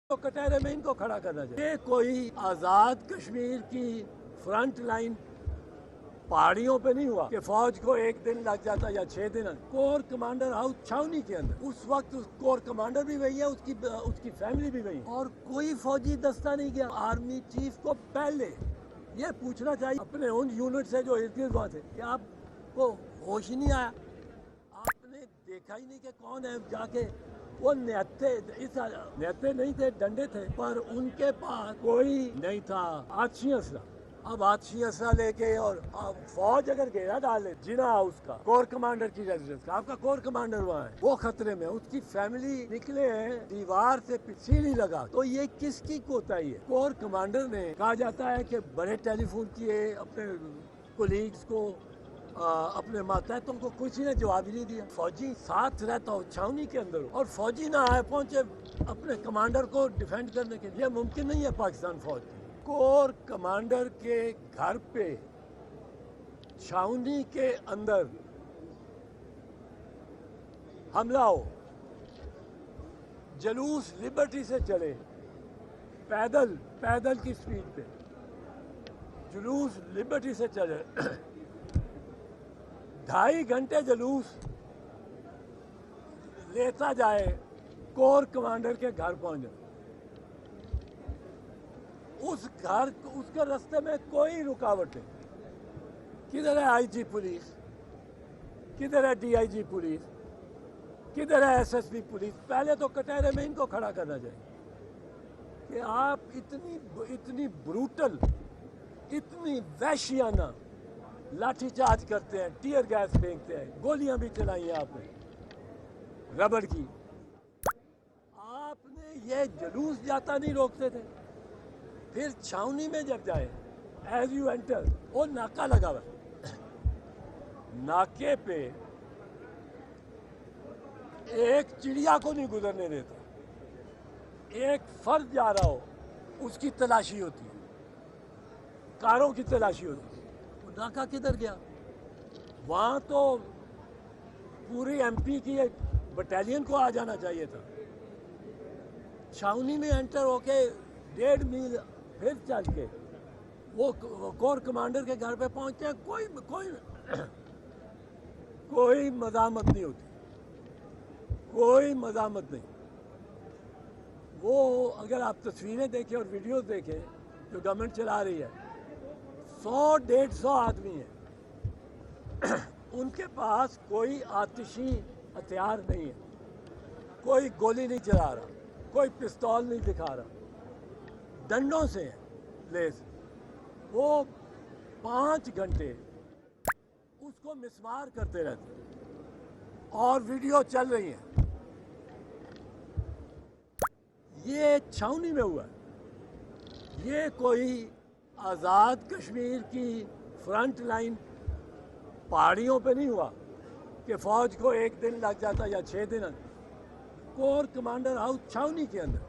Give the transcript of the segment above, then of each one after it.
تو کٹہرے میں ان کو کھڑا کرنا چاہیے. یہ کوئی آزاد کشمیر کی فرنٹ لائن پہاڑیوں پہ نہیں ہوا کہ فوج کو 1 دن لگ جاتا یا 6 دن. کور کمانڈر ہاؤس چھاونی کے اندر اس وقت کور کمانڈر بھی وہی ہے, اس کی فیملی بھی وہی, اور کوئی فوجی دستہ نہیں گیا. آرمی چیف کو پہلے یہ پوچھنا چاہیے اپنے ان یونٹ سے جو ارد گرد وہاں تھے کہ آپ کو ہوش ہی نہیں آیا, آپ نے دیکھا ہی نہیں کہ کون ہے. جا کے وہ نہتے نہیں تھے, ڈنڈے تھے, پر ان کے پاس کوئی نہیں تھا آتشی اسلحہ. اب آتشی اسلحہ لے کے اور فوج اگر گھیرا ڈالے جنا ہاؤس کا, کور کمانڈر کی ریزیڈنس کا, آپ کا کور کمانڈر وہاں ہے, وہ خطرے میں, اس کی فیملی نکلے ہیں دیوار سے سیڑھی لگا, تو یہ کس کی کوتاہی ہے؟ کور کمانڈر نے کہا جاتا ہے کہ بڑے ٹیلی فون کیے اپنے کولیگز کو, اپنے ماتحتوں کو, کسی نے جواب ہی نہیں دیا. فوجی ساتھ رہتا ہو چھاونی کے اندر اور فوجی نہ آئے پہنچے اپنے کمانڈر کو ڈیفینڈ کرنے کے لیے, یہ ممکن نہیں ہے پاکستان فوج کی. کور کمانڈر کے گھر پہ چھاونی کے اندر حملہ ہو, جلوس لبرٹی سے چلے, پیدل کی سپیڈ پہ جلوس لبرٹی سے چلے, 2.5 گھنٹے جلوس لیتا جائے, کور کمانڈر کے گھر پہنچ جائے. اس کے راستے میں کوئی رکاوٹ نہیں. کدھر ہے آئی جی پولیس, کدھر ہے ڈی آئی جی پولیس, کدھر ہے ایس ایس پی پولیس؟ پہلے تو کٹہرے میں ان کو کھڑا کرنا چاہیے کہ آپ اتنی بروٹل, اتنی وحشیانہ لاٹھی چارج کرتے ہیں, ٹیئر گیس پھینکتے ہیں, گولیاں بھی چلائی ہیں آپ نے ربڑ کی. آپ نے یہ جلوس جاتا نہیں روکتے تھے. پھر چھاونی میں جب جائے ایز یو انٹر, وہ ناکہ لگا ہوا, ناکے پہ ایک چڑیا کو نہیں گزرنے دیتا. ایک فرد جا رہا ہو اس کی تلاشی ہوتی ہے, کاروں کی تلاشی ہوتی ہے. ناکہ کدھر گیا؟ وہاں تو پوری ایم پی کی ایک بٹالین کو آ جانا چاہیے تھا. چھاونی میں انٹر ہو کے 1.5 میل پھر چل کے وہ کور کمانڈر کے گھر پہ پہنچتے ہیں. کوئی مزاحمت نہیں ہوتی, کوئی مزاحمت نہیں. وہ اگر آپ تصویریں دیکھیں اور ویڈیوز دیکھیں جو گورنمنٹ چلا رہی ہے, 100-150 آدمی ہیں, ان کے پاس کوئی آتشی ہتھیار نہیں ہے, کوئی گولی نہیں چلا رہا, کوئی پستول نہیں دکھا رہا, ڈنڈوں سے ہیں لیس. وہ 5 گھنٹے اس کو مسمار کرتے رہتے اور ویڈیو چل رہی ہیں. یہ چھاونی میں ہوا ہے. یہ کوئی آزاد کشمیر کی فرنٹ لائن پہاڑیوں پہ نہیں ہوا کہ فوج کو 1 دن لگ جاتا یا 6 دن. کور کمانڈر ہاؤس چھاونی کے اندر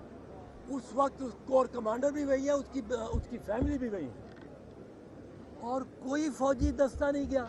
اس وقت کور کمانڈر بھی وہی ہے, اس کی فیملی بھی وہی ہے, اور کوئی فوجی دستہ نہیں گیا.